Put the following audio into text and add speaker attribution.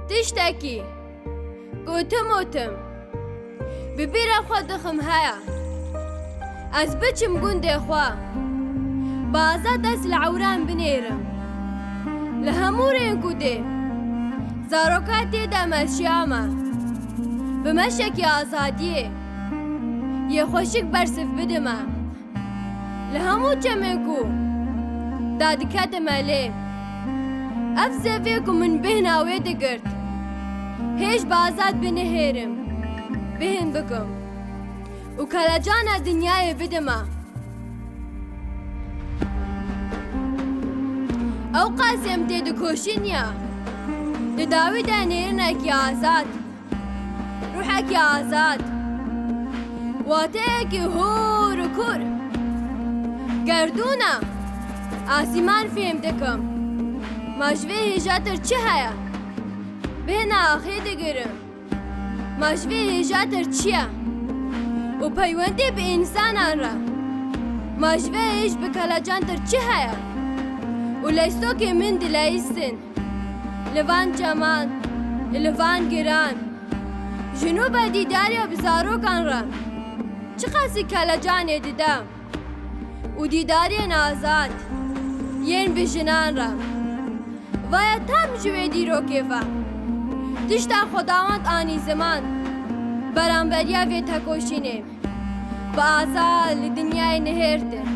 Speaker 1: تشتكي قوتم ببيرا خوا دخم هيا از بچم گوندێ خوا بازا دەست لە عەوران بنێرم لە هەموو ڕێنگ و دێ زارۆکە تێدا مەرشیامە بمەشێکی ئازادیێ یێخۆشک بەرسف بدمە لە هەموو جەمێک و دادکاتەمە لێ ئەف زەڤێک و من بهناوێ دەگرت هێش بازات بنەهێرم بهێن بکەم و کەلەجانە دنیایە بدەمە ئەو قاسێم تێدەکۆشی نییە لەداویدا نێرنێکی ئازاد ڕوحێکی ئازاد واتەیەکی هۆر و کور گەردوونە ئاسیمان فێم دەکەم ماژوێ هێژاتر چی هەیە بهێنە ئاخێ دەگەرم ماژوێ هێژاتر چییە و پەیوەندی بە ئینسانانڕە ماژوێ هێژ بە کەلەجانتر چی هەیە و لەیستۆکێ من دلەیستن لەوان جەمان لەوان گران ژنۆ بە دیداریە بزارۆکانڕە چ قاسی کەلەجانێ ددا و دیداریە ئازاد یێن بە ژنانڕە وایە تام ژوێ دیرۆکێڤە تشتا خۆداوەند ئانی زەمان بەرامبەریا vê têkoşînê bi azad li dinyayê nihêrtir